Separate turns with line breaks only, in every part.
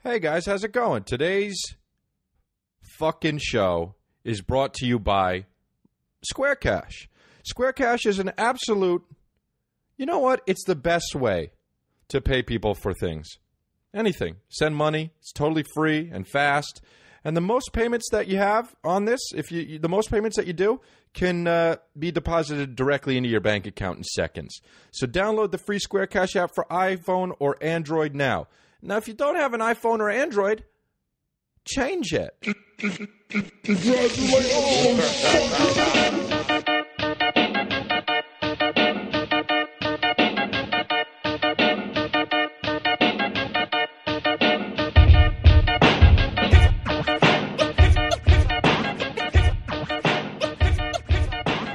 Hey guys, how's it going? Today's fucking show is brought to you by Square Cash. Square Cash is an absolute, you know what? It's the best way to pay people for things. Anything. Send money. It's totally free and fast. And the most payments that you have on this, the most payments that you do can be deposited directly into your bank account in seconds. So download the free Square Cash app for iPhone or Android now. Now, if you don't have an iPhone or Android, change it.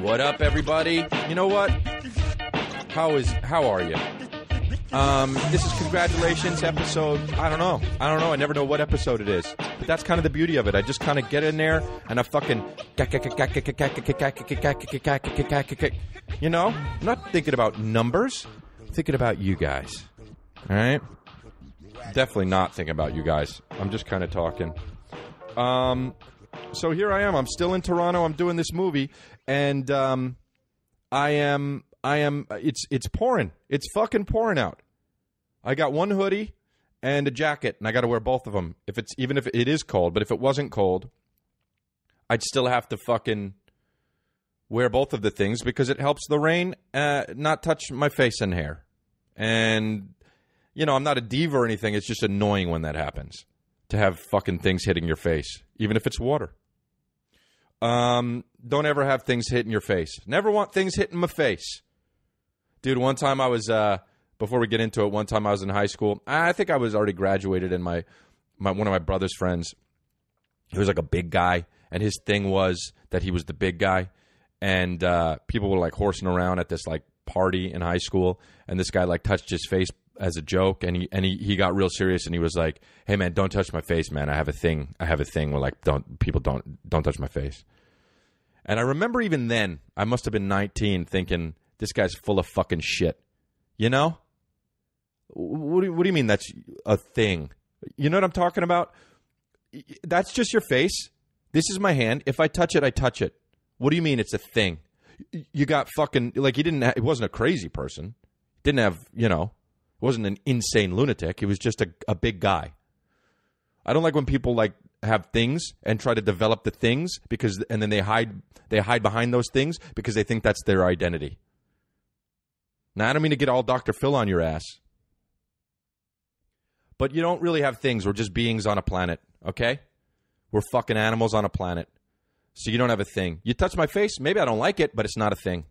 What up, everybody? You know what? How are you? This is congratulations episode. I don't know. I never know what episode it is. But that's kind of the beauty of it. I just kind of get in there and I fucking, you know, I'm not thinking about numbers. I'm thinking about you guys. All right? Definitely not thinking about you guys. I'm just kind of talking. So here I am. I'm still in Toronto. I'm doing this movie, and it's pouring. It's fucking pouring out. I got one hoodie and a jacket, and I got to wear both of them. Even if it is cold, but if it wasn't cold, I'd still have to fucking wear both of the things because it helps the rain not touch my face and hair. And you know, I'm not a diva or anything. It's just annoying when that happens to have fucking things hitting your face, even if it's water. Don't ever have things hitting your face. Never want things hitting my face. Dude, one time I was, before we get into it, one time I was in high school. I think I was already graduated, and one of my brother's friends, he was like a big guy, and his thing was that he was the big guy, and people were like horsing around at this like party in high school, and this guy like touched his face as a joke, and he got real serious, and he was like, "Hey man, don't touch my face, man. I have a thing where like don't touch my face." And I remember even then, I must have been 19, thinking, this guy's full of fucking shit. You know? What do you mean that's a thing? You know what I'm talking about? That's just your face. This is my hand. If I touch it, I touch it. What do you mean it's a thing? You got fucking, like, it wasn't a crazy person. Didn't have, you know, wasn't an insane lunatic. He was just a big guy. I don't like when people like have things and try to develop the things and then they hide behind those things because they think that's their identity. Now, I don't mean to get all Dr. Phil on your ass, but you don't really have things. We're just beings on a planet, okay? We're fucking animals on a planet. So you don't have a thing. You touch my face, maybe I don't like it, but it's not a thing.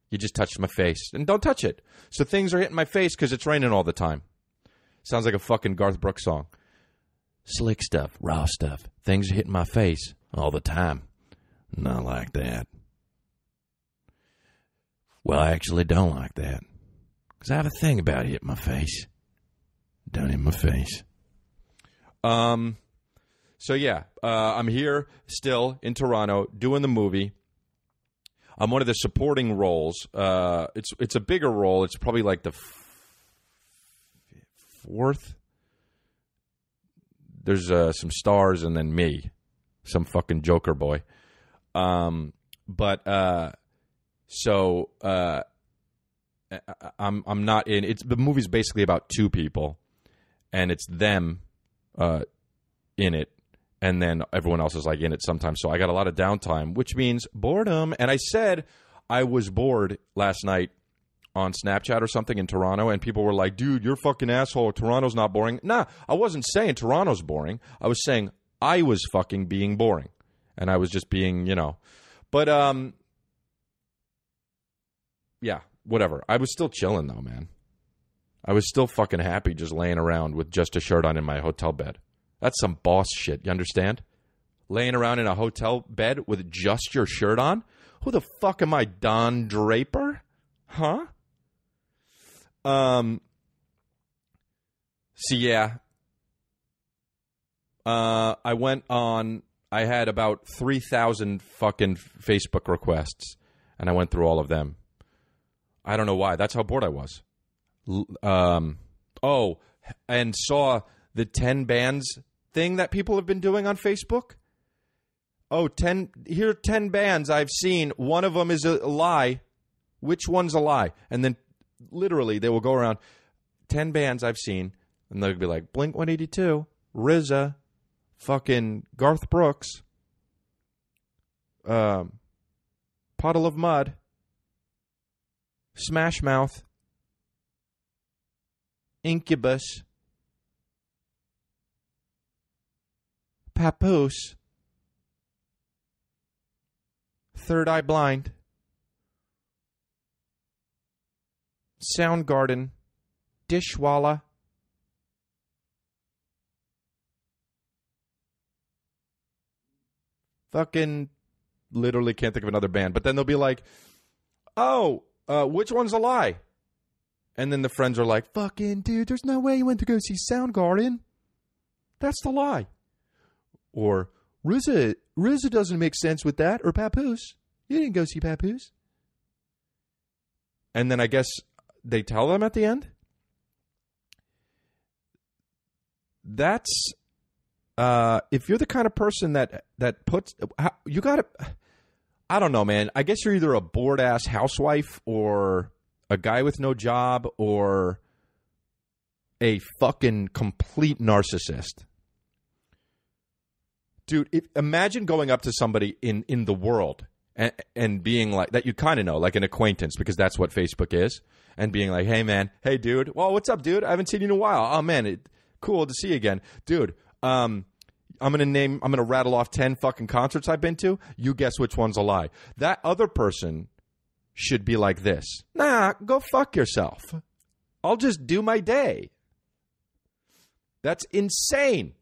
You just touched my face. And don't touch it. So things are hitting my face because it's raining all the time. Sounds like a fucking Garth Brooks song. Slick stuff, raw stuff. Things are hitting my face all the time. Not like that. Well, I actually don't like that. Because I have a thing about hitting my face. Don't hit my face. So yeah, I'm here still in Toronto doing the movie. I'm one of the supporting roles. It's a bigger role. It's probably like the fourth. There's some stars and then me, some fucking Joker boy. So I'm not in. It's the movie's basically about two people, and it's them in it. And then everyone else is like in it sometimes. So I got a lot of downtime, which means boredom. And I said I was bored last night on Snapchat or something in Toronto. And people were like, dude, you're a fucking asshole. Toronto's not boring. Nah, I wasn't saying Toronto's boring. I was saying I was fucking being boring. And I was just being, you know. But, yeah, whatever. I was still chilling though, man. I was still fucking happy just laying around with just a shirt on in my hotel bed. That's some boss shit, you understand? Laying around in a hotel bed with just your shirt on? Who the fuck am I, Don Draper? Huh? So yeah. I went on, I had about 3,000 fucking Facebook requests, and I went through all of them. I don't know why. That's how bored I was. And saw the 10 bands thing that people have been doing on Facebook. Oh, 10 bands I've seen. One of them is a lie. Which one's a lie? And then literally they will go around 10 bands I've seen, and they'll be like Blink-182, RZA, fucking Garth Brooks, Puddle of Mud, Smash Mouth, Incubus, Papoose, Third Eye Blind, Soundgarden, Dishwalla, fucking literally can't think of another band. But then they'll be like, oh, which one's a lie? And then the friends are like, fucking dude, there's no way you went to go see Soundgarden. That's the lie. Or RZA doesn't make sense with that. Or Papoose. You didn't go see Papoose. And then I guess they tell them at the end. That's if you're the kind of person that puts you got to. I don't know, man. I guess you're either a bored ass housewife or a guy with no job or a fucking complete narcissist. Dude, imagine going up to somebody in the world and being like, that you kind of know, like an acquaintance, because that's what Facebook is, and being like, hey, man, hey, dude, well, what's up, dude? I haven't seen you in a while. Oh, man, cool to see you again. Dude, I'm going to rattle off 10 fucking concerts I've been to. You guess which one's a lie. That other person should be like this. Nah, go fuck yourself. I'll just do my day. That's insane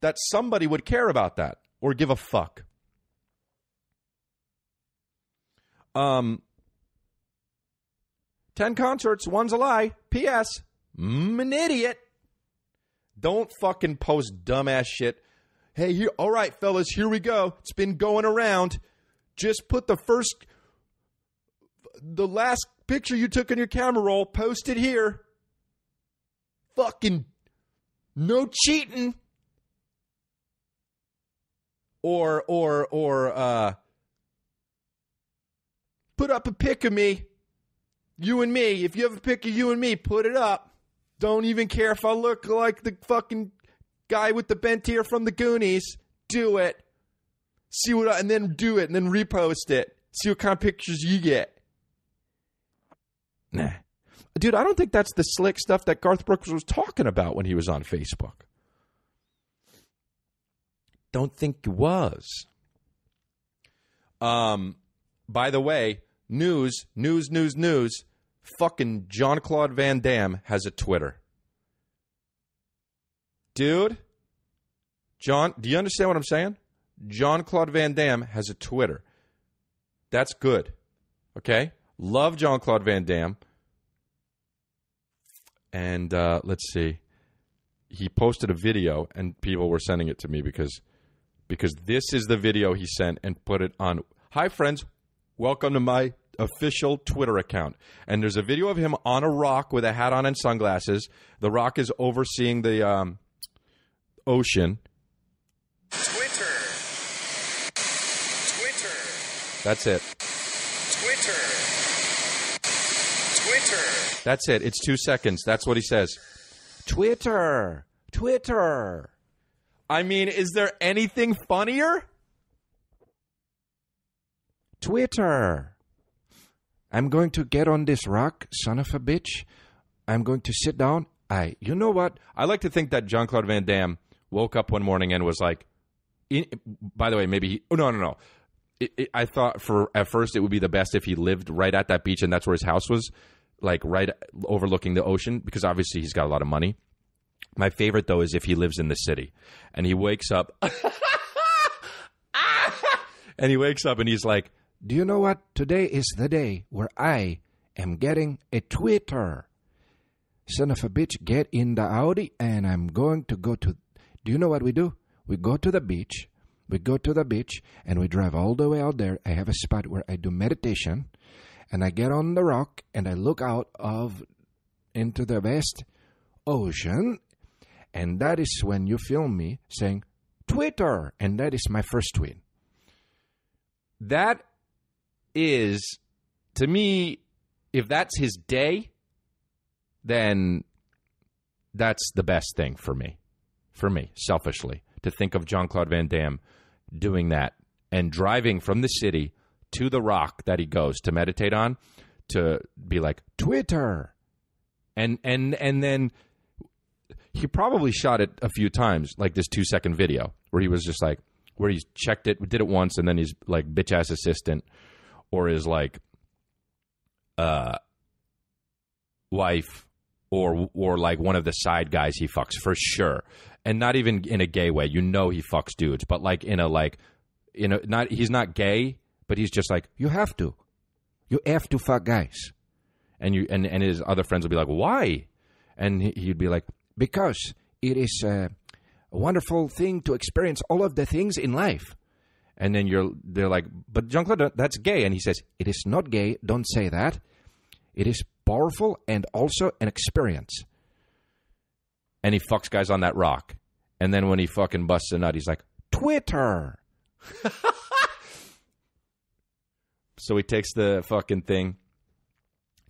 that somebody would care about that or give a fuck. 10 concerts, one's a lie. P.S. I'm an idiot. Don't fucking post dumbass shit. Hey, here, all right, fellas, here we go. It's been going around. Just put the last picture you took on your camera roll, post it here. Fucking no cheating. Or put up a pic of me, you and me. If you have a pic of you and me, put it up. Don't even care if I look like the fucking guy with the bent ear from the Goonies. Do it. See what, and then do it, and then repost it. See what kind of pictures you get. Nah. Dude, I don't think that's the slick stuff that Garth Brooks was talking about when he was on Facebook. Don't think it was. By the way, news. Fucking Jean-Claude Van Damme has a Twitter. Dude, John, do you understand what I'm saying? Jean-Claude Van Damme has a Twitter. That's good. Okay? Love Jean-Claude Van Damme. And let's see. He posted a video, and people were sending it to me because this is the video he sent and put it on. Hi, friends. Welcome to my official Twitter account. And there's a video of him on a rock with a hat on and sunglasses. The rock is overseeing the ocean.
Twitter.
That's it.
Twitter.
That's it. It's 2 seconds. That's what he says. Twitter. I mean, is there anything funnier? Twitter. I'm going to get on this rock, son of a bitch. I'm going to sit down. You know what? I like to think that Jean-Claude Van Damme woke up one morning and was like, by the way, maybe he, oh, no. I thought at first it would be the best if he lived right at that beach and that's where his house was, like right overlooking the ocean, because obviously he's got a lot of money. My favorite, though, is if he lives in the city and he wakes up and he's like, do you know what? Today is the day where I am getting a Twitter. Son of a bitch, get in the Audi and I'm going to go to... Do you know what we do? We go to the beach. And we drive all the way out there. I have a spot where I do meditation. And I get on the rock and I look out into the vast ocean. And that is when you film me saying, Twitter. And that is my first tweet. That is, to me, if that's his day, then that's the best thing for me, selfishly, to think of Jean-Claude Van Damme doing that and driving from the city to the rock that he goes to meditate on, to be like, Twitter. And then he probably shot it a few times, like this 2-second video where he was just like, where he's checked it, did it once, and then he's like bitch-ass assistant or his like wife or like one of the side guys he fucks for sure. And not even in a gay way. You know he fucks dudes, but like in a like, you know, not, he's not gay, but he's just like, you have to fuck guys. And his other friends will be like, why? And he'd be like, because it is a wonderful thing to experience all of the things in life. And then they're like, but Jean-Claude, that's gay. And he says, it is not gay. Don't say that. It is powerful and also an experience. And he fucks guys on that rock. And then when he fucking busts a nut, he's like, Twitter. So he takes the fucking thing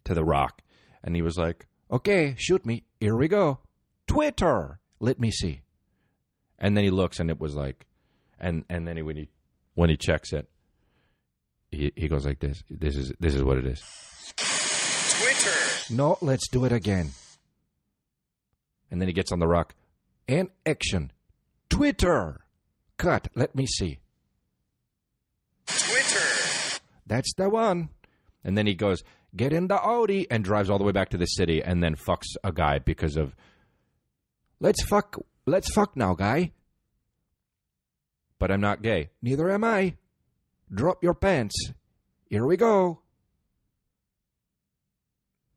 to the rock. And he was like, okay, shoot me. Here we go. Twitter. Let me see. And then he looks and it was like, and then when he checks it, he goes like this. This is what it is.
Twitter.
No, let's do it again. And then he gets on the rock. And action. Twitter. Cut. Let me see.
Twitter.
That's the one. And then he goes, get in the Audi, and drives all the way back to the city and then fucks a guy because of, let's fuck now, guy. But I'm not gay. Neither am I. Drop your pants. Here we go.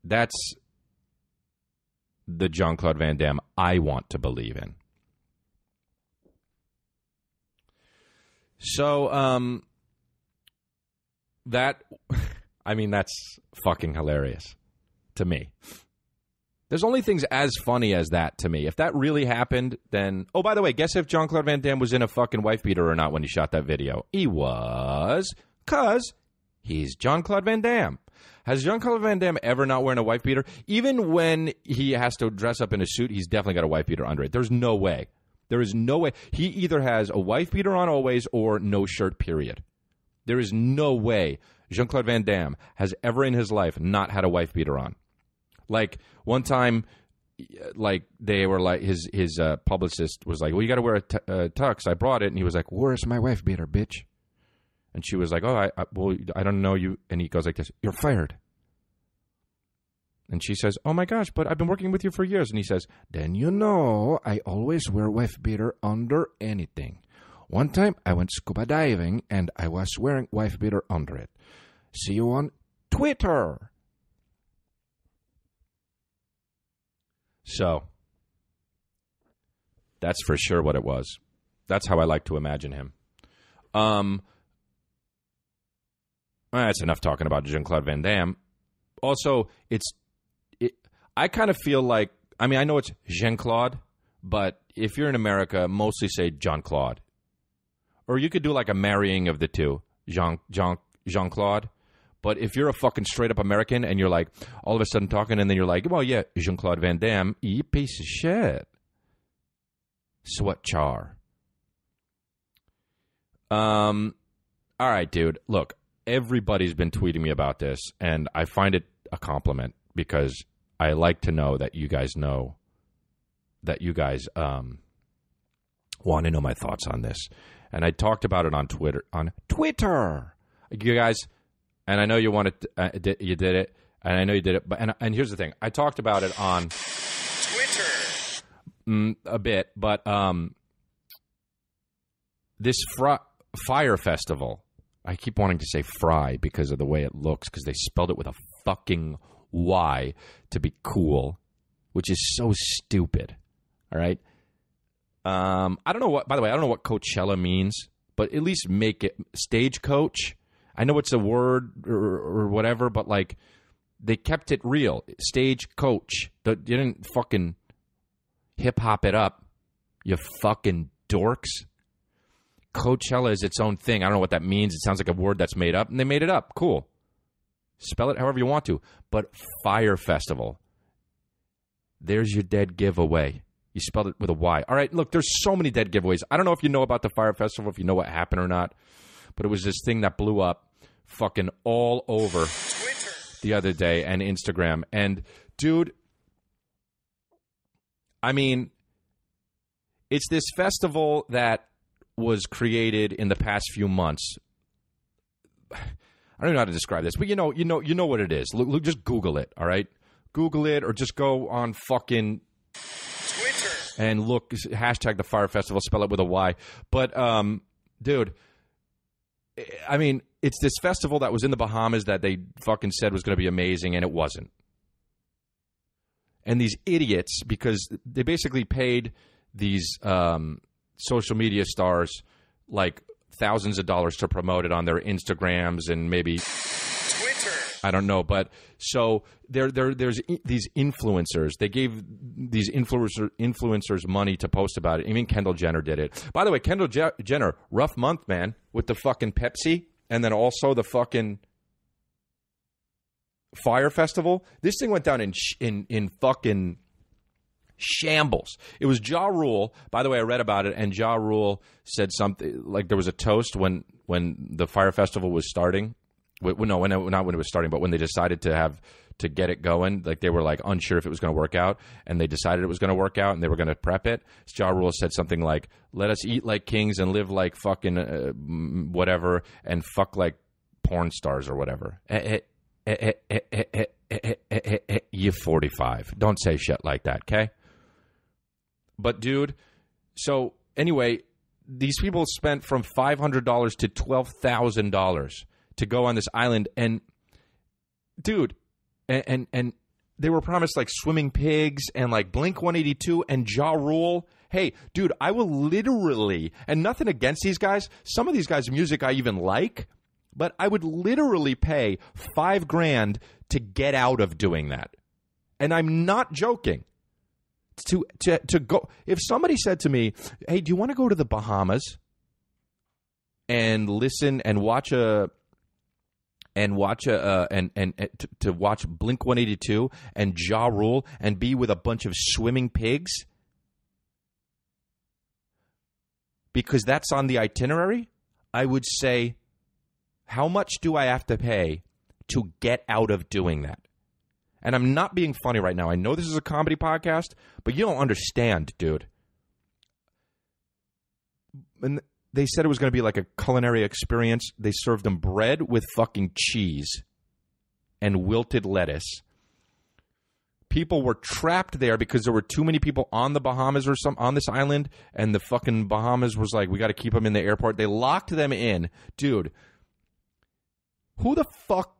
That's the Jean-Claude Van Damme I want to believe in. So, that's fucking hilarious to me. There's only things as funny as that to me. If that really happened, then... Oh, by the way, guess if Jean-Claude Van Damme was in a fucking wife beater or not when he shot that video. He was, because he's Jean-Claude Van Damme. Has Jean-Claude Van Damme ever not wearing a wife beater? Even when he has to dress up in a suit, he's definitely got a wife beater under it. There's no way. There is no way. He either has a wife beater on always or no shirt, period. There is no way Jean-Claude Van Damme has ever in his life not had a wife beater on. Like, one time, like, they were like, his publicist was like, well, you got to wear a tux. I brought it. And he was like, where's my wife beater, bitch? And she was like, oh, I don't know you. And he goes like this, you're fired. And she says, oh my gosh, but I've been working with you for years. And he says, then you know I always wear wife beater under anything. One time I went scuba diving and I was wearing wife beater under it. See you on Twitter. So, that's for sure what it was. That's how I like to imagine him. That's enough talking about Jean-Claude Van Damme. Also, I kind of feel like, I mean, I know it's Jean-Claude, but if you're in America, mostly say Jean-Claude. Or you could do like a marrying of the two, Jean-Claude. But if you're a fucking straight-up American and you're like, all of a sudden talking, and then you're like, well, yeah, Jean-Claude Van Damme, you piece of shit. Sweat char. All right, dude. Look, everybody's been tweeting me about this, and I find it a compliment because I like to know that you guys want to know my thoughts on this. And I talked about it on Twitter. You guys... And I know you wanted, you did it, and I know you did it. But and here's the thing: I talked about it on
Twitter
a bit, but this Fire Festival. I keep wanting to say Fry because of the way it looks, because they spelled it with a fucking Y to be cool, which is so stupid. All right. I don't know what. By the way, I don't know what Coachella means, but at least make it Stagecoach. I know it's a word or whatever, but, like, they kept it real. Stagecoach. You didn't fucking... hip-hop it up, you fucking dorks. Coachella is its own thing. I don't know what that means. It sounds like a word that's made up, and they made it up. Cool. Spell it however you want to. But Fire Festival, there's your dead giveaway. You spelled it with a Y. All right, look, there's so many dead giveaways. I don't know if you know about the Fire Festival, if you know what happened or not, but it was this thing that blew up fucking all over
Twitter.
the other day and Instagram. And, dude, I mean, it's this festival that was created in the past few months. I don't even know how to describe this, but you know what it is. Look, just Google it, all right? Google it or just go on fucking
Twitter.
and look, hashtag the Fire Festival, spell it with a Y. But, dude, I mean, it's this festival that was in the Bahamas that they fucking said was going to be amazing, and it wasn't. And these idiots, because they basically paid these social media stars like thousands of dollars to promote it on their Instagrams and maybe
Twitter.
I don't know, but so there's these influencers. They gave these influencers money to post about it. Even Kendall Jenner did it. By the way, Kendall Jenner, rough month, man, with the fucking Pepsi and then also the fucking Fire Festival. This thing went down in fucking shambles. It was Ja Rule. By the way, I read about it, and Ja Rule said something like there was a toast when the Fire Festival was starting. Not when it was starting, but when they decided to get it going, like they were like unsure if it was going to work out, and they decided it was going to work out, and they were going to prep it. So Ja Rule said something like, "Let us eat like kings and live like fucking whatever, and fuck like porn stars or whatever." You 45. Don't say shit like that, okay? But, dude, so anyway, these people spent from $500 to $12,000 to go on this island. And, dude, and they were promised, like, swimming pigs and, like, Blink-182 and Ja Rule. Hey, dude, I will literally, and nothing against these guys. Some of these guys' music I even like. But I would literally pay $5,000 to get out of doing that. And I'm not joking. To go, if somebody said to me, "Hey, do you want to go to the Bahamas and listen and watch to watch Blink-182 and Ja Rule and be with a bunch of swimming pigs because that's on the itinerary?" I would say, how much do I have to pay to get out of doing that? And I'm not being funny right now. I know this is a comedy podcast, but you don't understand, dude. And they said it was going to be like a culinary experience. They served them bread with fucking cheese and wilted lettuce. People were trapped there because there were too many people on the Bahamas or on this island, and the fucking Bahamas was like, we got to keep them in the airport. They locked them in. Dude, who the fuck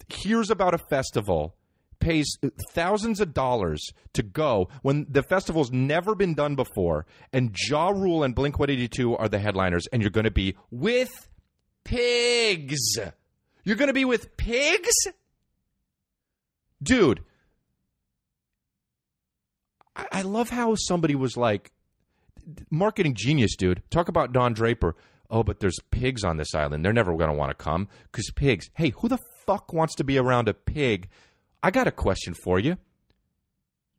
hears about a festival, pays thousands of dollars to go when the festival's never been done before, and Ja Rule and Blink-182 are the headliners, and you're going to be with pigs? You're going to be with pigs? Dude, I love how somebody was like, marketing genius, dude. Talk about Don Draper. Oh, but there's pigs on this island. They're never going to want to come because pigs. Hey, who the fuck wants to be around a pig? I got a question for you.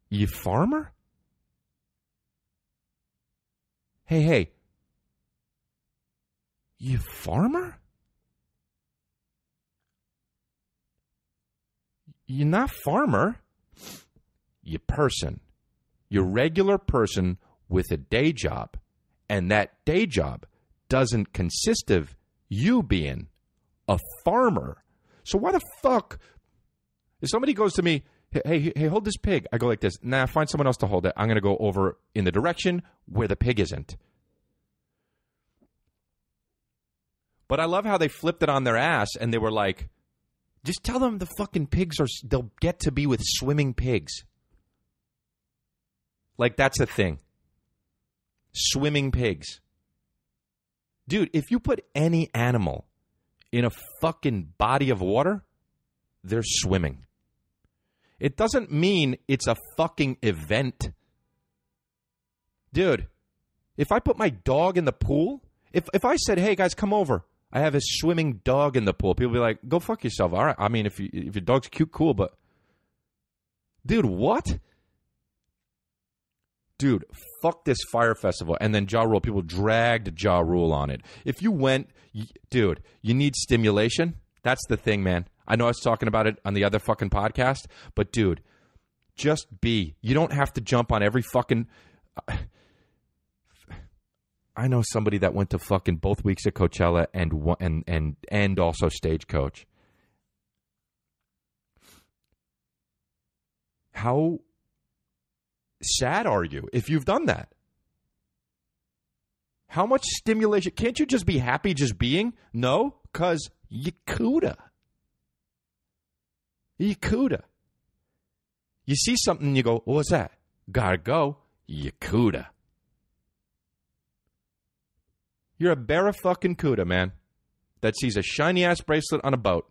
You farmer? Hey. You farmer? You're not farmer. You person. You're regular person with a day job. And that day job doesn't consist of you being a farmer. So why the fuck, if somebody goes to me, hey, hold this pig, I go like this, nah, find someone else to hold it. I'm going to go over in the direction where the pig isn't. But I love how they flipped it on their ass and they were like, just tell them the fucking pigs they'll get to be with swimming pigs. Like that's a thing. Swimming pigs. Dude, if you put any animal in a fucking body of water, they're swimming. It doesn't mean it's a fucking event. Dude, if I put my dog in the pool, if I said, hey, guys, come over. I have a swimming dog in the pool. People be like, go fuck yourself. All right. I mean, if your dog's cute, cool, but... Dude, what? Dude, fuck this Fire Festival. And then Ja Rule. People dragged Ja Rule on it. If you went... Dude, you need stimulation. That's the thing, man. I know I was talking about it on the other fucking podcast, but dude, just be. You don't have to jump on every fucking... I know somebody that went to fucking both weeks at Coachella and also Stagecoach. How sad are you if you've done that? How much stimulation? Can't you just be happy just being? No, because you coulda. You coulda. You see something and you go, what's that? Gotta go. You coulda. You're a fucking cuda, man, that sees a shiny-ass bracelet on a boat.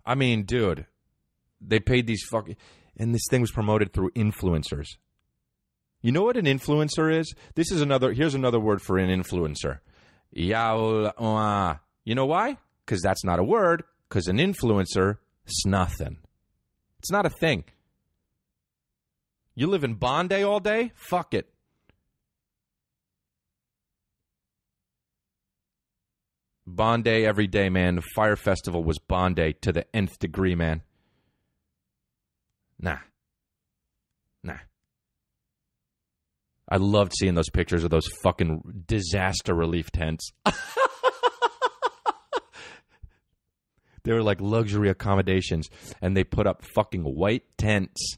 I mean, dude, they paid these fucking... And this thing was promoted through influencers. You know what an influencer is? Here's another word for an influencer. You know why? Because that's not a word. Because an influencer is nothing. It's not a thing. You live in Bondi all day? Fuck it. Bondi every day, man. The Fire Festival was Bondi to the nth degree, man. Nah. I loved seeing those pictures of those fucking disaster relief tents. They were like luxury accommodations, and they put up fucking white tents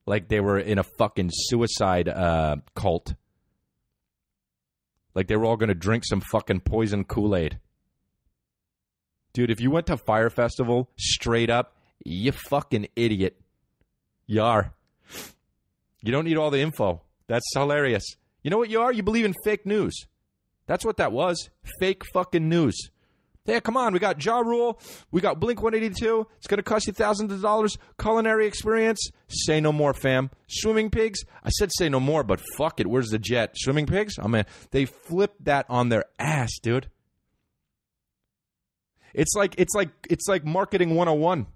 like they were in a fucking suicide cult. Like they were all going to drink some fucking poison Kool-Aid. Dude, if you went to Fire Festival straight up, you fucking idiot. You are. You don't need all the info. That's hilarious. You know what you are? You believe in fake news. That's what that was. Fake fucking news. Yeah, come on. We got Ja Rule. We got Blink-182. It's going to cost you thousands of dollars. Culinary experience. Say no more, fam. Swimming pigs. I said say no more, but fuck it. Where's the jet? Swimming pigs? Oh, man. They flipped that on their ass, dude. It's like marketing 101.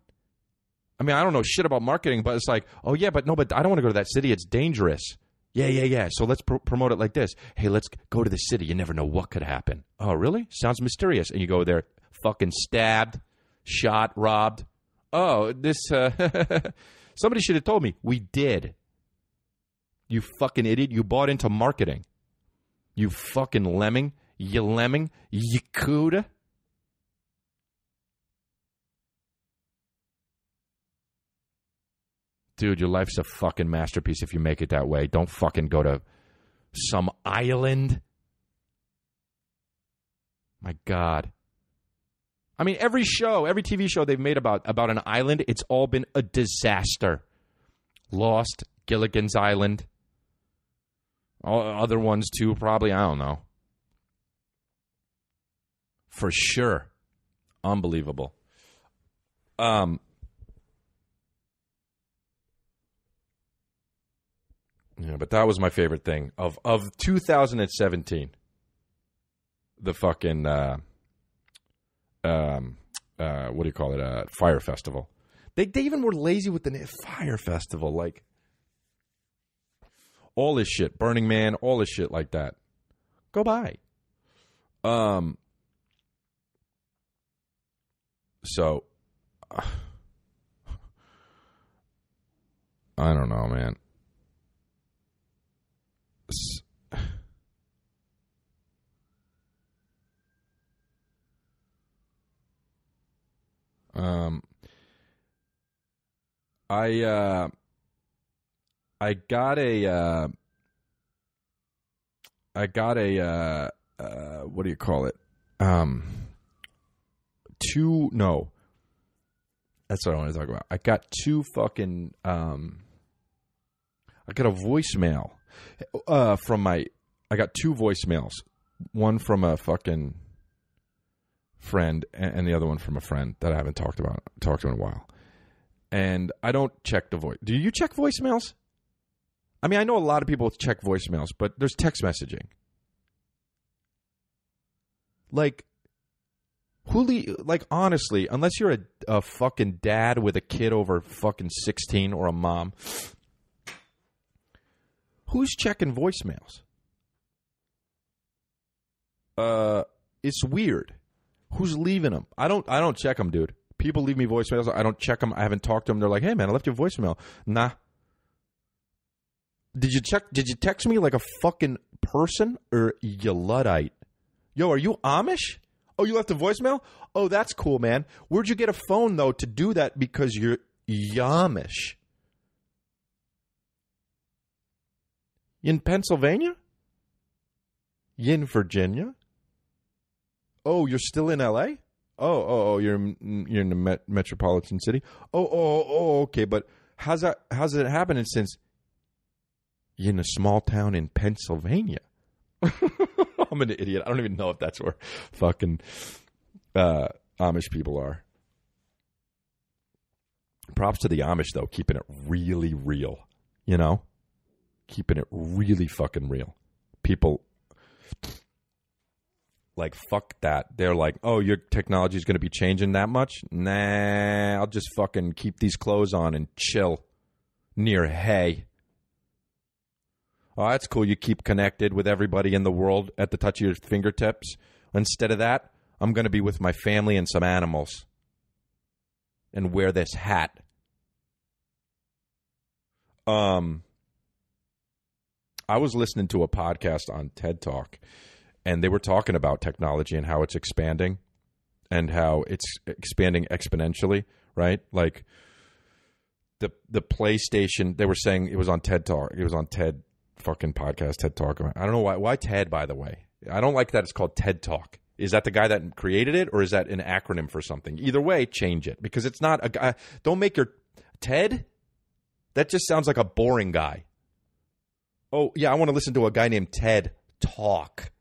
I mean, I don't know shit about marketing, but it's like, oh, yeah, but I don't want to go to that city. It's dangerous. Yeah. So let's promote it like this. Hey, let's go to the city. You never know what could happen. Oh, really? Sounds mysterious. And you go there, fucking stabbed, shot, robbed. Oh, this, somebody should have told me. We did. You fucking idiot. You bought into marketing. You fucking lemming. You lemming. You coulda. Dude, your life's a fucking masterpiece if you make it that way. Don't fucking go to some island. My God. I mean, every TV show they've made about an island, it's all been a disaster. Lost, Gilligan's Island. All other ones too, probably. I don't know. For sure. Unbelievable. Yeah, but that was my favorite thing of 2017. The fucking what do you call it? Fire Festival. They even were lazy with the Fire Festival, like all this shit, Burning Man, all this shit like that. Go by. So I don't know, man. I got a what do you call it? That's what I want to talk about. I got two fucking I got a voicemail I got two voicemails. One from a fucking friend and the other one from a friend that I haven't talked to in a while. And I don't check the voice. Do you check voicemails? I mean, I know a lot of people check voicemails, but there's text messaging. Like, honestly, unless you're a fucking dad with a kid over fucking 16 or a mom, who's checking voicemails? It's weird. Who's leaving them? I don't check them, dude. People leave me voicemails. I don't check them. I haven't talked to them. They're like, hey, man, I left you a voicemail. Nah. Did you text me like a fucking person or you Luddite? Yo, are you Amish? Oh, you left a voicemail? Oh, that's cool, man. Where'd you get a phone, though, to do that because you're Amish? In Pennsylvania? You in Virginia? Oh, you're still in L.A.? Oh, you're in the metropolitan city? Oh, okay, but how's it happening since you're in a small town in Pennsylvania? I'm an idiot. I don't even know if that's where fucking Amish people are. Props to the Amish, though, keeping it really real, you know? Keeping it really fucking real. People, like, fuck that. They're like, oh, your technology is going to be changing that much? Nah, I'll just fucking keep these clothes on and chill near hay. Oh, that's cool. You keep connected with everybody in the world at the touch of your fingertips. Instead of that, I'm going to be with my family and some animals and wear this hat. I was listening to a podcast on TED Talk, and they were talking about technology and how it's expanding and how it's expanding exponentially, right? Like the PlayStation, they were saying it was on TED Talk. It was on TED fucking podcast, TED Talk. I don't know why. Why TED, by the way? I don't like that it's called TED Talk. Is that the guy that created it, or is that an acronym for something? Either way, change it, because it's not a guy. Don't make your TED. That just sounds like a boring guy. Oh, yeah, I want to listen to a guy named Ted talk.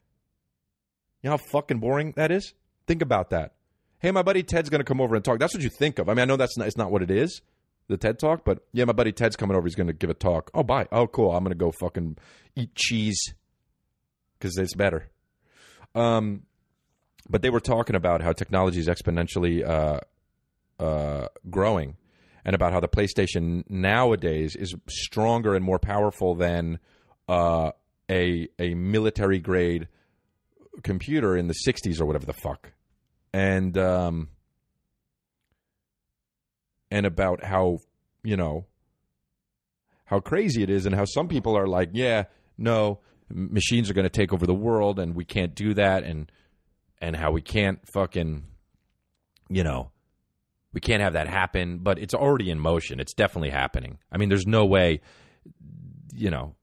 You know how fucking boring that is? Think about that. Hey, my buddy Ted's going to come over and talk. That's what you think of. I mean, I know it's not what it is, the TED Talk, but yeah, my buddy Ted's coming over. He's going to give a talk. Oh, bye. Oh, cool. I'm going to go fucking eat cheese because it's better. But they were talking about how technology is exponentially growing, and about how the PlayStation nowadays is stronger and more powerful than a military grade computer in the 60s or whatever the fuck. And about how, you know, how crazy it is, and how some people are like, yeah, no, machines are going to take over the world and we can't do that, and how we can't fucking, you know, we can't have that happen, but it's already in motion. It's definitely happening. I mean, there's no way, you know,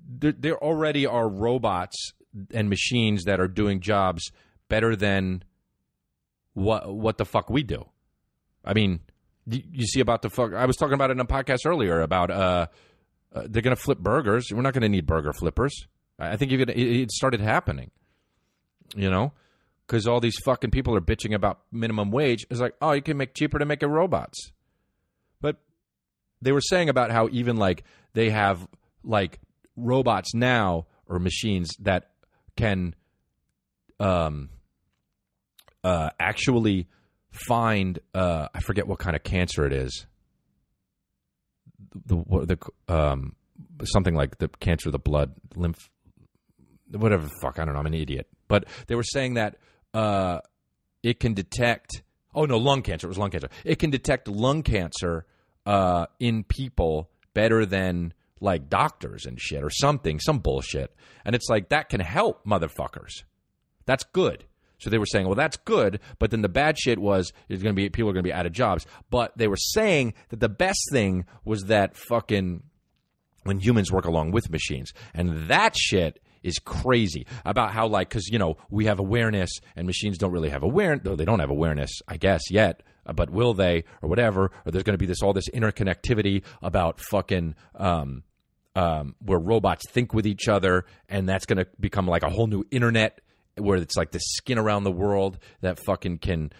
there already are robots and machines that are doing jobs better than what the fuck we do. I mean, you see about the fuck, I was talking about it in a podcast earlier about they're going to flip burgers. We're not going to need burger flippers. I think it started happening, you know? Because all these fucking people are bitching about minimum wage. It's like, oh, you can make cheaper to make it robots. But they were saying about how even like they have like robots now, or machines that can actually find I forget what kind of cancer it is. The something like the cancer of the blood, lymph, whatever the fuck. I don't know. I'm an idiot. But they were saying that it can detect. Oh no, lung cancer. It was lung cancer. It can detect lung cancer in people better than like doctors and shit, or something, some bullshit. And it's like, that can help motherfuckers. That's good. So they were saying, well, that's good, but then the bad shit was people are going to be out of jobs. But they were saying that the best thing was that fucking when humans work along with machines, and that shit is crazy about how, like, because, you know, we have awareness and machines don't really have awareness, though they don't have awareness, I guess, yet, but will they, or whatever, or there's going to be all this interconnectivity about fucking where robots think with each other, and that's going to become like a whole new internet where it's like the skin around the world that fucking can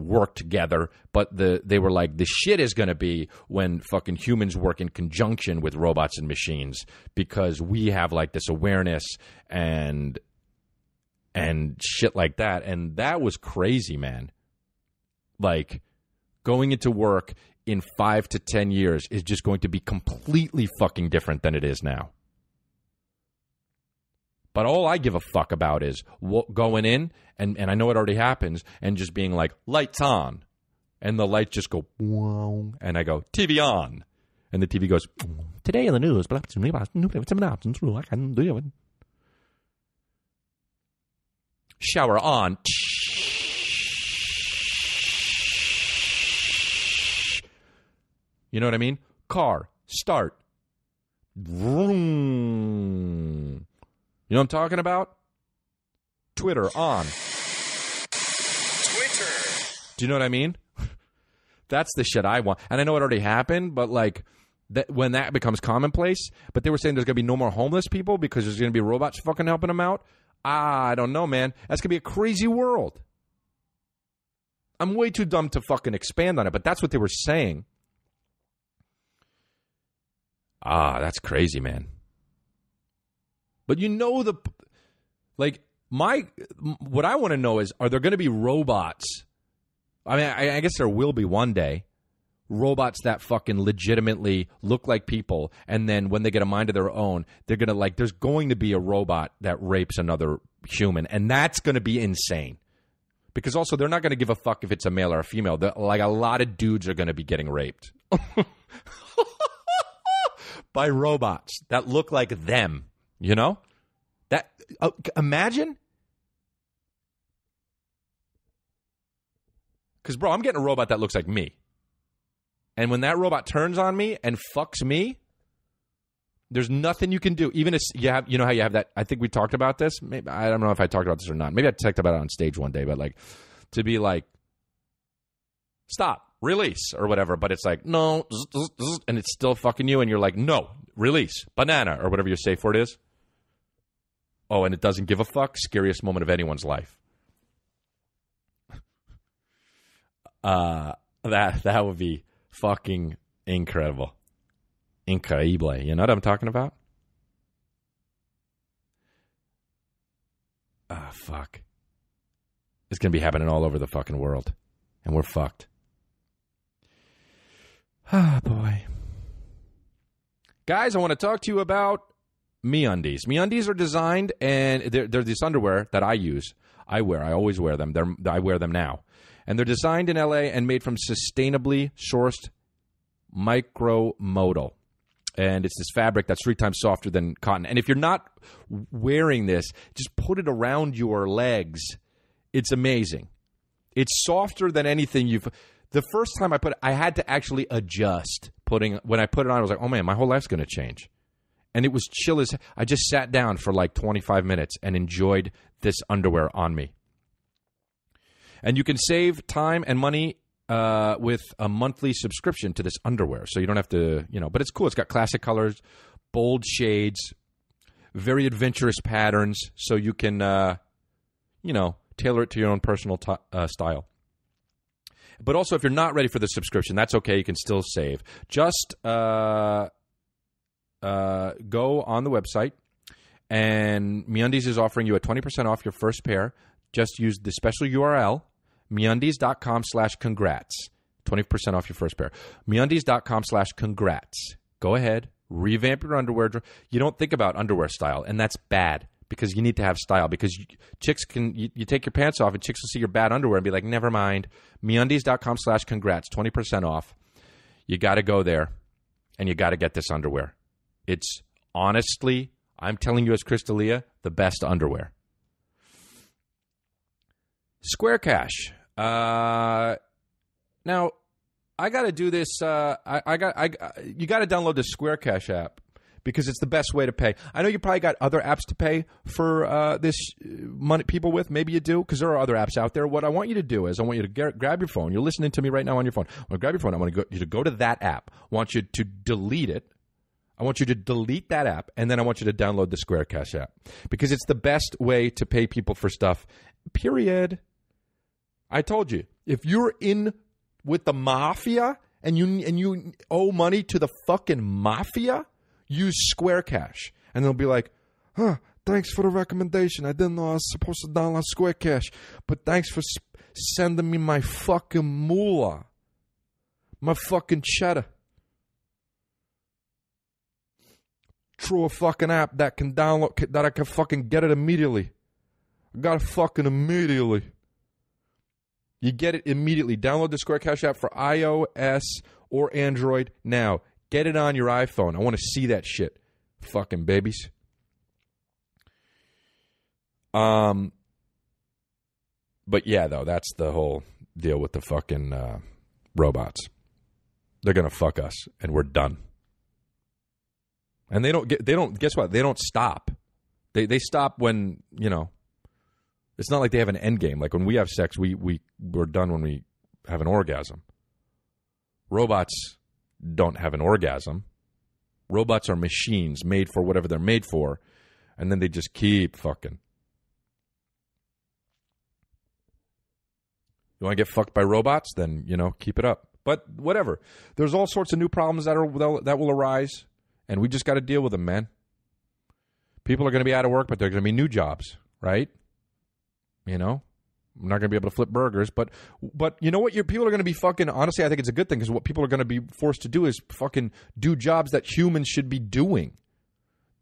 work together. But they were like, the shit is going to be when fucking humans work in conjunction with robots and machines, because we have like this awareness and shit like that. And that was crazy, man. Like, going into work in 5 to 10 years is just going to be completely fucking different than it is now. But all I give a fuck about is going in, and I know it already happens, and just being like, lights on. And the lights just go, wow. And I go, TV on. And the TV goes, today in the news. Shower on. You know what I mean? Car, start. Vroom. You know what I'm talking about? Twitter on.
Twitter.
Do you know what I mean? That's the shit I want. And I know it already happened, but like when that becomes commonplace, but they were saying there's going to be no more homeless people because there's going to be robots fucking helping them out. I don't know, man. That's going to be a crazy world. I'm way too dumb to fucking expand on it, but that's what they were saying. That's crazy, man. But you know what I want to know is, are there going to be robots? I mean, I guess there will be one day. Robots that fucking legitimately look like people, and then when they get a mind of their own, they're going to there's going to be a robot that rapes another human, and that's going to be insane. Because also, they're not going to give a fuck if it's a male or a female. Like, a lot of dudes are going to be getting raped. By robots that look like them, you know? That imagine? Because, bro, I'm getting a robot that looks like me. And when that robot turns on me and fucks me, there's nothing you can do. Even if you have, you know how you have that, I think we talked about this. Maybe, I don't know if I talked about this or not. Maybe I talked about it on stage one day, but like, to be like, stop, release, or whatever. But it's like, no, and it's still fucking you, and you're like, no, release, banana, or whatever your safe word is. Oh, and it doesn't give a fuck. Scariest moment of anyone's life. That would be fucking incredible. Increíble. You know what I'm talking about? Fuck. It's going to be happening all over the fucking world. And we're fucked. Boy. Guys, I want to talk to you about MeUndies. MeUndies are designed, and they're this underwear that I use. I always wear them. I wear them now. And they're designed in LA and made from sustainably sourced micromodal. And it's this fabric that's 3 times softer than cotton. And if you're not wearing this, just put it around your legs. It's amazing. It's softer than anything you've... The first time I put it, I had to actually adjust. When I put it on, I was like, oh man, my whole life's going to change. And it was chill as... I just sat down for like 25 minutes and enjoyed this underwear on me. And you can save time and money with a monthly subscription to this underwear. So you don't have to, but it's cool. It's got classic colors, bold shades, very adventurous patterns. So you can, tailor it to your own personal style. But also, if you're not ready for the subscription, that's okay. You can still save. Just go on the website, and MeUndies is offering you a 20% off your first pair. Just use the special URL, MeUndies.com/congrats. 20% off your first pair. MeUndies.com/congrats. Go ahead, revamp your underwear. You don't think about underwear style, and that's bad because you need to have style. Because chicks you take your pants off, and chicks will see your bad underwear and be like, never mind. MeUndies.com/congrats. 20% off. You got to go there, and you got to get this underwear. It's honestly, I'm telling you as Chris D'Elia, the best underwear. Square Cash. Now, I got to do this. You got to download the Square Cash app because it's the best way to pay. I know you probably got other apps to pay for this money people with. Maybe you do because there are other apps out there. What I want you to do is I want you to grab your phone. You're listening to me right now on your phone. I want to grab your phone. I want you to go to that app. I want you to delete it. I want you to delete that app, and then I want you to download the Square Cash app because it's the best way to pay people for stuff, period. I told you, if you're in with the mafia and you owe money to the fucking mafia, use Square Cash. And they'll be like, thanks for the recommendation. I didn't know I was supposed to download Square Cash, but thanks for sending me my fucking moolah, my fucking cheddar. Through a fucking app that can download, that I can fucking get it immediately. I got it fucking immediately. You get it immediately. Download the Square Cash app for iOS or Android now. Get it on your iPhone. I want to see that shit. Fucking babies. But yeah, though, that's the whole deal with the fucking robots. They're going to fuck us, and we're done. And guess what? They don't stop. They stop when, it's not like they have an end game. Like when we have sex, we're done when we have an orgasm. Robots don't have an orgasm. Robots are machines made for whatever they're made for, and then they just keep fucking. You want to get fucked by robots? Then, keep it up. But whatever. There's all sorts of new problems that will arise. And we just got to deal with them, man. People are going to be out of work, but there are going to be new jobs, right? I'm not going to be able to flip burgers, but you know what? People are going to be fucking. Honestly, I think it's a good thing because what people are going to be forced to do is fucking do jobs that humans should be doing.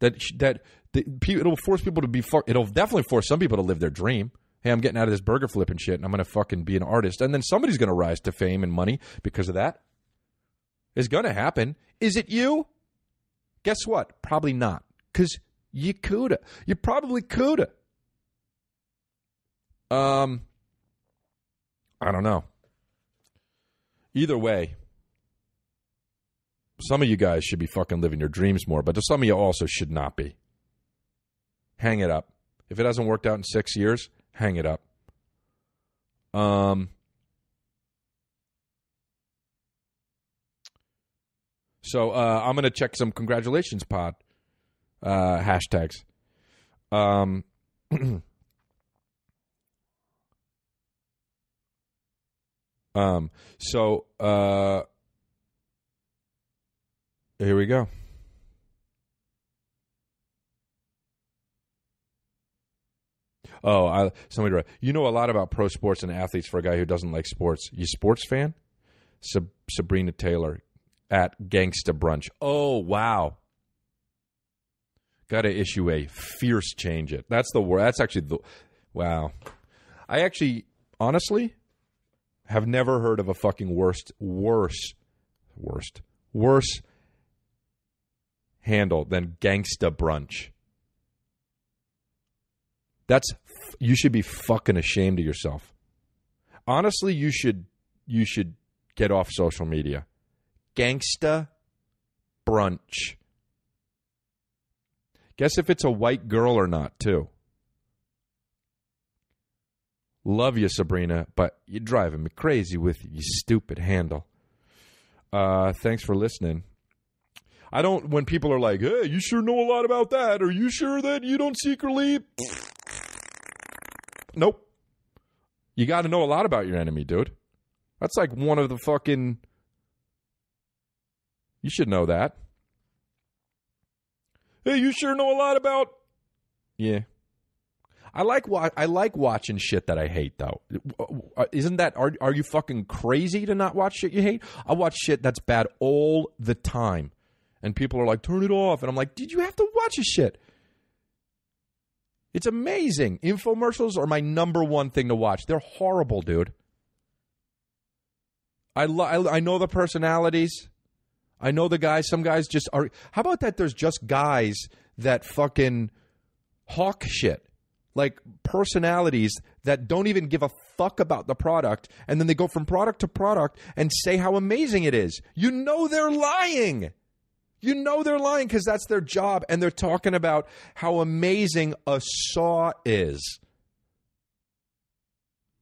It'll force people to be. It'll definitely force some people to live their dream. Hey, I'm getting out of this burger flipping shit, and I'm going to fucking be an artist, and then somebody's going to rise to fame and money because of that. It's going to happen. Is it you? Guess what? Probably not. Because you coulda. You probably coulda. I don't know. Either way, some of you guys should be fucking living your dreams more, but some of you also should not be. Hang it up. If it hasn't worked out in 6 years, hang it up. So I'm going to check some congratulations pod hashtags. Here we go. Somebody wrote, you know a lot about pro sports and athletes for a guy who doesn't like sports. You sports fan? Sabrina Taylor. At Gangsta Brunch. Oh, wow. Got to issue a fierce change it. That's the word. That's actually the... Wow. I actually, honestly, have never heard of a fucking worse handle than Gangsta Brunch. You should be fucking ashamed of yourself. Honestly, you should get off social media. Gangsta Brunch. Guess if it's a white girl or not, too. Love you, Sabrina, but you're driving me crazy with you stupid handle. Thanks for listening. When people are like, hey, you sure know a lot about that? Are you sure that you don't secretly? Nope. You got to know a lot about your enemy, dude. That's like one of the fucking... You should know that. Hey, you sure know a lot about... Yeah. I like watching shit that I hate, though. Isn't that... Are you fucking crazy to not watch shit you hate? I watch shit that's bad all the time. And people are like, turn it off. And I'm like, did you have to watch a shit? It's amazing. Infomercials are my number one thing to watch. They're horrible, dude. I know the personalities. I know the guys. Some guys just are. How about that? There's just guys that fucking hawk shit. Like personalities that don't even give a fuck about the product. And then they go from product to product and say how amazing it is. You know they're lying. You know they're lying because that's their job. And they're talking about how amazing a saw is.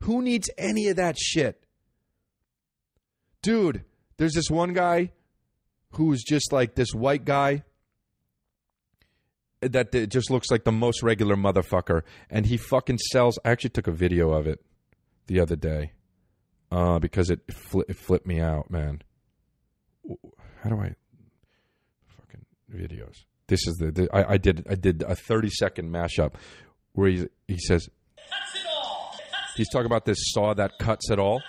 Who needs any of that shit? Dude, there's this one guy who's just like this white guy that it just looks like the most regular motherfucker, and he fucking sells. I actually took a video of it the other day because it flipped me out, man. How do I fucking videos? This is I did a 30-second mashup where he says he's talking about this saw that cuts it all.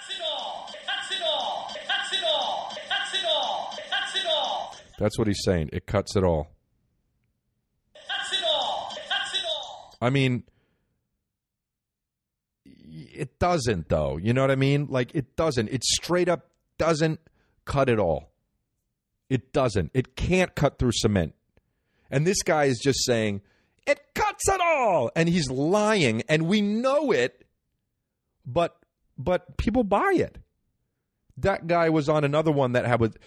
That's what he's saying. It cuts it all. I mean, it doesn't, though. You know what I mean? Like, it doesn't. It straight up doesn't cut it all. It doesn't. It can't cut through cement. And this guy is just saying, it cuts it all. And he's lying, and we know it, but people buy it. That guy was on another one that had with...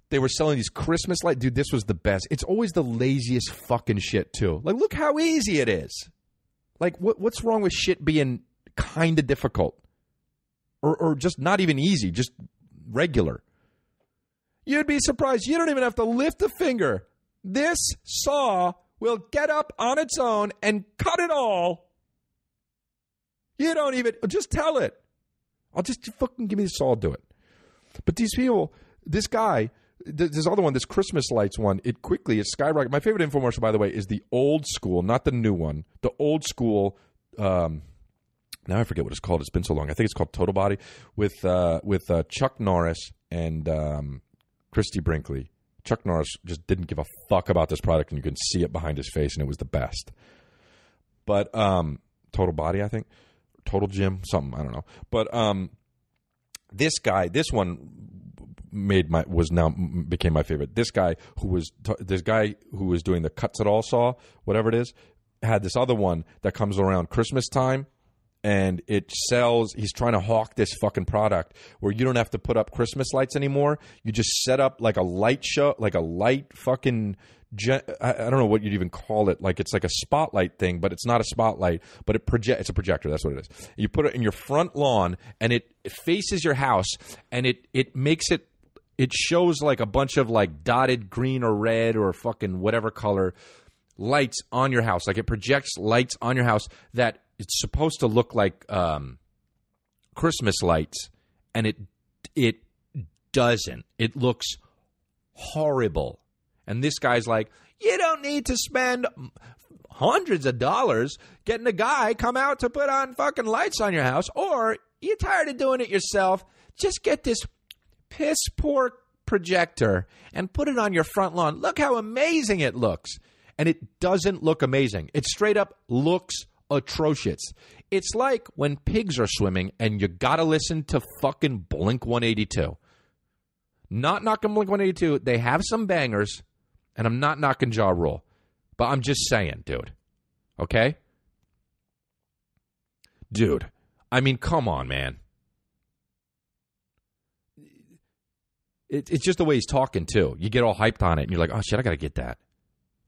They were selling these Christmas lights. Dude, this was the best. It's always the laziest fucking shit, too. Like, look how easy it is. Like, what's wrong with shit being kind of difficult? Or just not even easy, just regular. You'd be surprised. You don't even have to lift a finger. This saw will get up on its own and cut it all. You don't even... Just tell it. I'll just fucking give me the saw, I'll do it. But these people... This guy... This other one, this Christmas lights one, it skyrocketed. My favorite infomercial, by the way, is the old school, not the new one. The old school, now I forget what it's called. It's been so long. I think it's called Total Body with Chuck Norris and Christy Brinkley. Chuck Norris just didn't give a fuck about this product, and you could see it behind his face, and it was the best. But Total Body, I think. Total Gym, something, I don't know. But this guy, this one... became my favorite. This guy who was doing the cuts it all saw, whatever it is, had this other one that comes around Christmas time, and it sells. He's trying to hawk this fucking product where you don't have to put up Christmas lights anymore. You just set up like a light show, like a light fucking. I don't know what you'd even call it. Like it's like a spotlight thing, but it's not a spotlight. But it's a projector. That's what it is. You put it in your front lawn, and it faces your house, and it makes it. It shows like a bunch of like dotted green or red or fucking whatever color lights on your house. Like it projects lights on your house that it's supposed to look like Christmas lights, and it doesn't. It looks horrible. And this guy's like, you don't need to spend hundreds of dollars getting a guy come out to put on fucking lights on your house, or you're tired of doing it yourself. Just get this piss poor projector and put it on your front lawn. Look how amazing it looks. And it doesn't look amazing. It straight up looks atrocious. It's like when pigs are swimming and you gotta listen to fucking Blink 182. Not knocking Blink 182. They have some bangers, and I'm not knocking Ja Rule. But I'm just saying, dude. Okay? Dude. I mean, come on, man. It's just the way he's talking, too. You get all hyped on it, and you're like, oh, shit, I got to get that.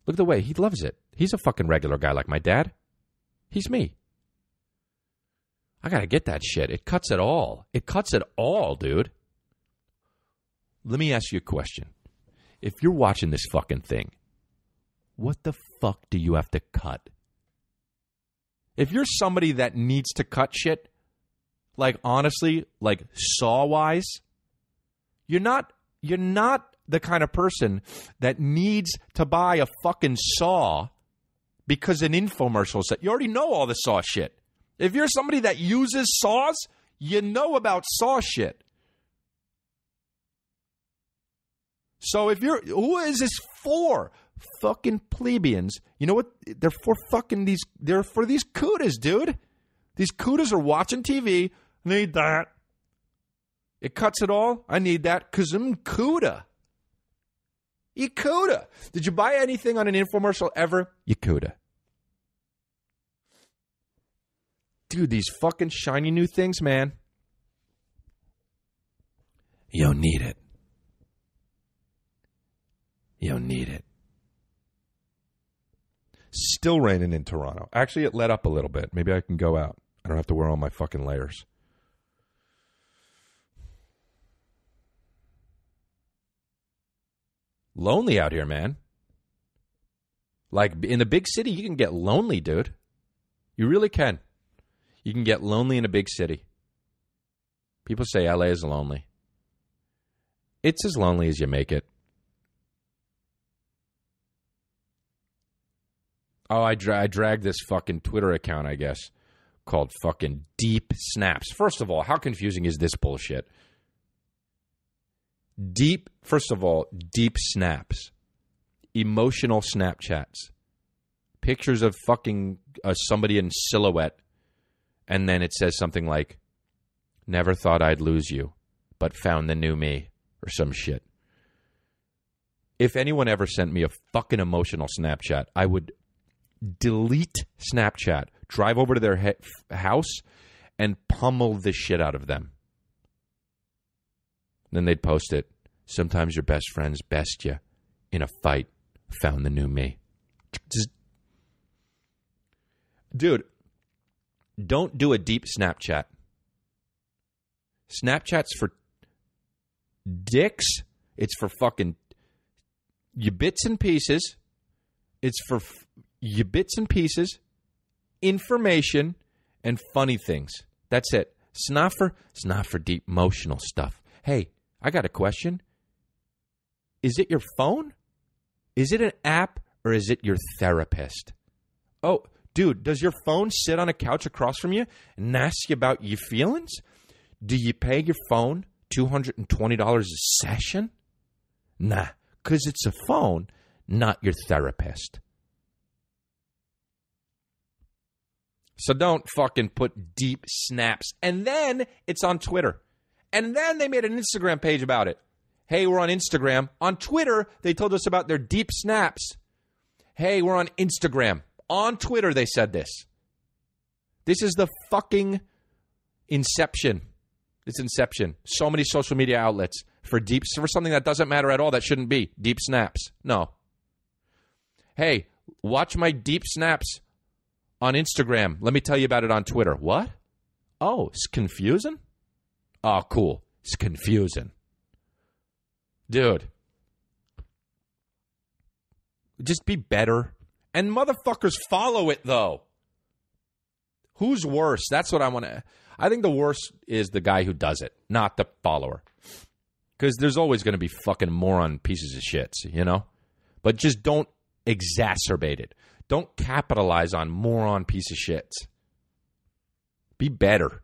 Look at the way. He loves it. He's a fucking regular guy like my dad. He's me. I got to get that shit. It cuts it all. It cuts it all, dude. Let me ask you a question. If you're watching this fucking thing, what the fuck do you have to cut? If you're somebody that needs to cut shit, like, honestly, like, saw-wise... You're not the kind of person that needs to buy a fucking saw because an infomercial said. You already know all the saw shit. If you're somebody that uses saws, you know about saw shit. So who is this for? Fucking plebeians. You know what? They're for these cudas, dude. These cudas are watching TV. Need that. It cuts it all. I need that because I'm CUDA. You CUDA. Did you buy anything on an infomercial ever? You CUDA. Dude, these fucking shiny new things, man. You don't need it. You don't need it. Still raining in Toronto. Actually, it let up a little bit. Maybe I can go out. I don't have to wear all my fucking layers. Lonely out here, man. Like, in the big city, you can get lonely, dude. You really can. You can get lonely in a big city. People say LA is lonely. It's as lonely as you make it. Oh, I dragged this fucking Twitter account, I guess, called fucking Deep Snaps. First of all, how confusing is this bullshit? First of all, Deep Snaps. Emotional Snapchats. Pictures of fucking somebody in silhouette. And then it says something like, never thought I'd lose you, but found the new me, or some shit. If anyone ever sent me a fucking emotional Snapchat, I would delete Snapchat, drive over to their house, and pummel the shit out of them. Then they'd post it. Sometimes your best friends best you. In a fight, found the new me. Dude, don't do a deep Snapchat. Snapchat's for dicks. It's for fucking you bits and pieces. It's for you bits and pieces, information, and funny things. That's it. It's not for deep emotional stuff. Hey, I got a question. Is it your phone? Is it an app or is it your therapist? Oh, dude, does your phone sit on a couch across from you and ask you about your feelings? Do you pay your phone $220 a session? Nah, because it's a phone, not your therapist. So don't fucking put deep snaps. And then it's on Twitter. And then they made an Instagram page about it. Hey, we're on Instagram. On Twitter, they told us about their deep snaps. Hey, we're on Instagram. On Twitter, they said this. This is the fucking inception. It's inception. So many social media outlets for something that doesn't matter at all, that shouldn't be. Deep snaps. No. Hey, watch my deep snaps on Instagram. Let me tell you about it on Twitter. What? Oh, it's confusing? Oh, cool. It's confusing. Dude. Just be better. And motherfuckers follow it, though. Who's worse? That's what I want to... I think the worst is the guy who does it, not the follower. Because there's always going to be fucking moron pieces of shits, you know? But just don't exacerbate it. Don't capitalize on moron piece of shits. Be better.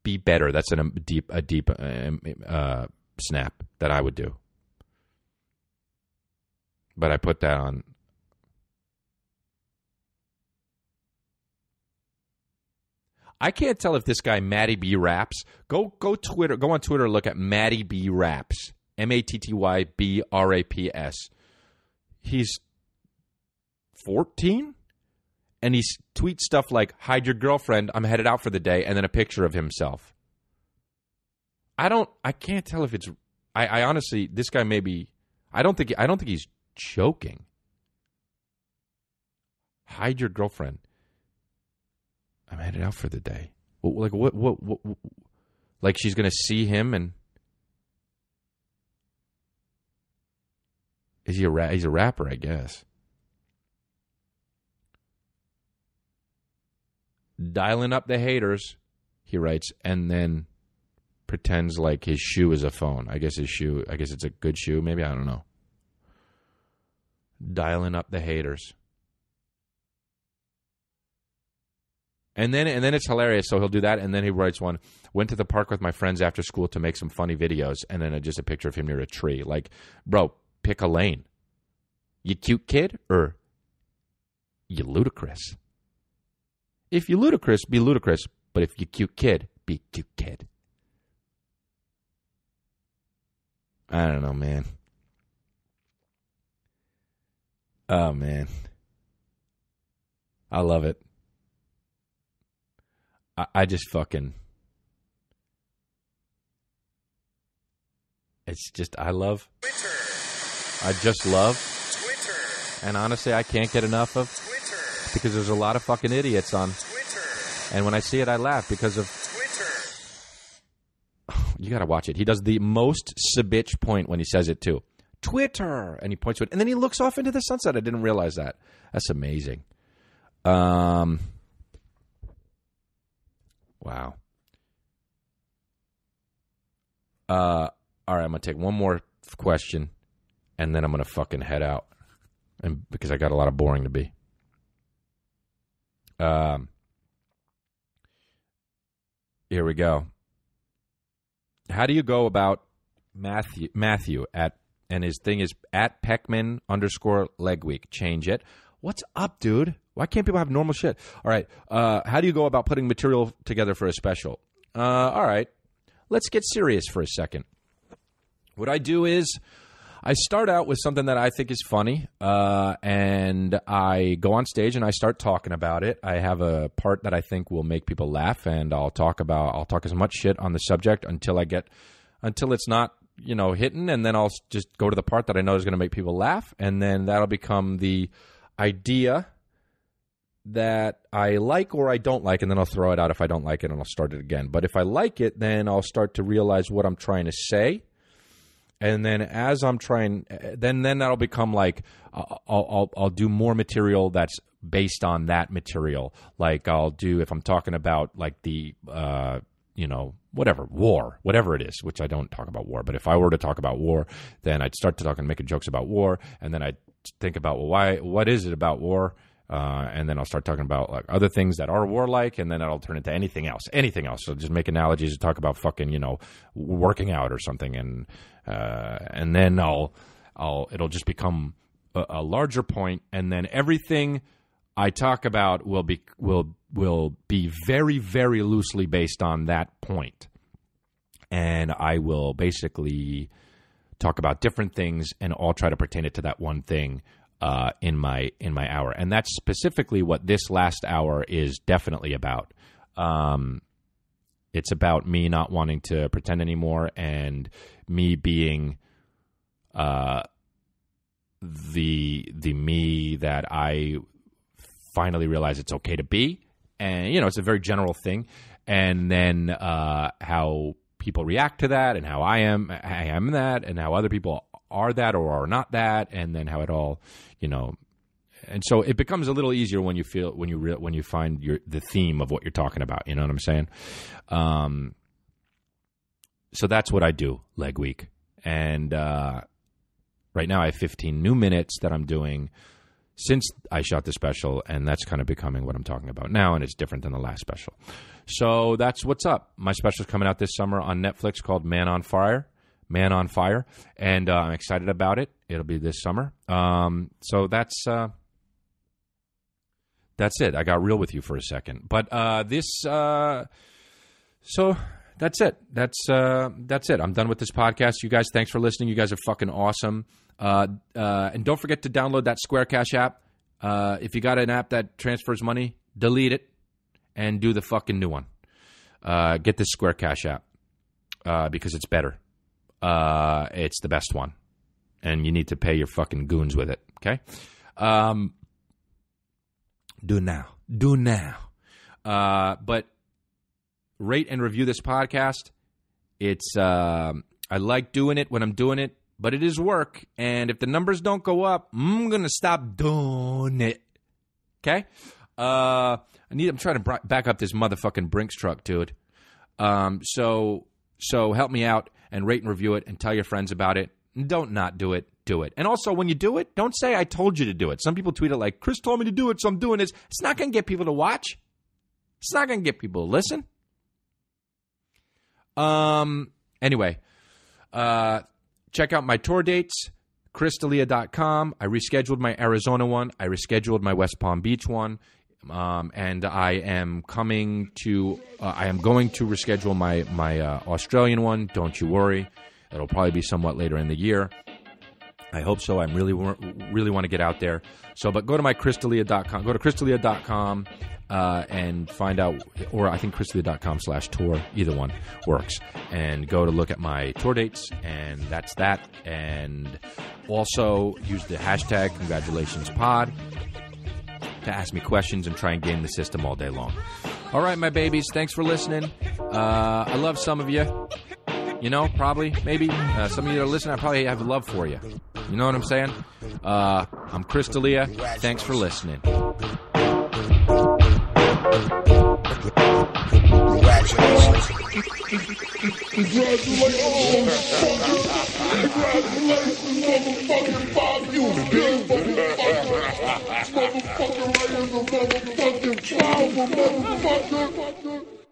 Be better. That's a deep snap that I would do. But I put that on. I can't tell if this guy Matty B Raps. Go Twitter. Go on Twitter. Look at Matty B Raps. MattyBraps. He's 14, and he tweets stuff like, "Hide your girlfriend. I'm headed out for the day," and then a picture of himself. I can't tell if it's. I honestly, this guy may be. I don't think he's joking. Hide your girlfriend. I'm headed out for the day. Like what? Like she's gonna see him and is he he's a rapper, I guess. Dialing up the haters, he writes, and then pretends like his shoe is a phone. I guess it's a good shoe. Maybe, I don't know. Dialing up the haters. And then it's hilarious. So he'll do that, and then he writes one. Went to the park with my friends after school to make some funny videos, and then just a picture of him near a tree. Like, bro, pick a lane. You cute kid, or you ludicrous? If you ludicrous, be ludicrous. But if you cute kid, be cute kid. I don't know, man. Oh, man. I love it. I just fucking... It's just, I love...
Twitter.
I just love...
Twitter.
And honestly, I can't get enough of...
Twitter.
Because there's a lot of fucking idiots on...
Twitter.
And when I see it, I laugh because of...
Twitter.
You gotta watch it. He does the most sabitch point when he says it, too. Twitter. And he points to it. And then he looks off into the sunset. I didn't realize that. That's amazing. Wow. All right, I'm going to take one more question, and then I'm going to fucking head out, and because I got a lot of boring to be. Here we go. How do you go about Matthew at, and his thing is at Peckman_leg week. Change it. What's up, dude? Why can't people have normal shit? All right. How do you go about putting material together for a special? All right. Let's get serious for a second. What I do is I start out with something that I think is funny, and I go on stage and I start talking about it. I have a part that I think will make people laugh, and I'll talk as much shit on the subject until it's not, hitting, and then I'll just go to the part that I know is going to make people laugh, and then that'll become the idea that I like or I don't like, and then I'll throw it out if I don't like it, and I'll start it again. But if I like it, then I'll start to realize what I'm trying to say. And then as I'm trying, then that'll become like I'll do more material that's based on that material. Like I'll do, if I'm talking about like the war, whatever it is, which I don't talk about war. But if I were to talk about war, then I'd start to talk and making jokes about war, and then I'd think about, well, what is it about war? And then I'll start talking about like other things that are warlike, and then that'll turn into anything else. So just make analogies and talk about fucking, working out or something, and then it'll just become a larger point, and then everything I talk about will be very, very loosely based on that point, and I will basically talk about different things and all try to pertain it to that one thing. In my hour, and that's specifically what this last hour is definitely about. It's about me not wanting to pretend anymore, and me being the me that I finally realize it's okay to be, and it's a very general thing. And then how people react to that, and how I am that, and how other people are that or are not that, and then how it all, and so it becomes a little easier when you find the theme of what you're talking about. You know what I'm saying? So that's what I do leg week, and right now I have 15 new minutes that I'm doing since I shot the special, and that's kind of becoming what I'm talking about now, and it's different than the last special. So that's what's up. My special is coming out this summer on Netflix called Man on Fire, and I'm excited about it. It'll be this summer. So that's it. I got real with you for a second, but so that's it. That's it. I'm done with this podcast. You guys, thanks for listening. You guys are fucking awesome. And don't forget to download that Square Cash app. If you got an app that transfers money, delete it and do the fucking new one. Get this Square Cash app because it's better. It's the best one, and you need to pay your fucking goons with it. Okay. Do now. But rate and review this podcast. It's, I like doing it when I'm doing it, but it is work. And if the numbers don't go up, I'm going to stop doing it. Okay. I'm trying to back up this motherfucking Brinks truck, dude. So help me out and rate and review it and tell your friends about it. Don't not do it. Do it. And also, when you do it, don't say I told you to do it. Some people tweet it like, Chris told me to do it, so I'm doing this. It's not going to get people to watch. It's not going to get people to listen. Anyway, check out my tour dates, chrisdelia.com. I rescheduled my Arizona one. I rescheduled my West Palm Beach one. And I am going to reschedule my Australian one. Don't you worry. It'll probably be somewhat later in the year. I hope so. I really want to get out there. So, but go to my chrisdelia.com. Go to chrisdelia.com and find out, or I think chrisdelia.com/tour. Either one works. And go to look at my tour dates, and that's that. And also use the hashtag #CongratulationsPod to ask me questions and try and game the system all day long. All right, my babies. Thanks for listening. I love some of you. Probably, maybe. Some of you that are listening, I probably have love for you. You know what I'm saying? I'm Chris D'Elia. Thanks for listening.
Congratulations, motherfucking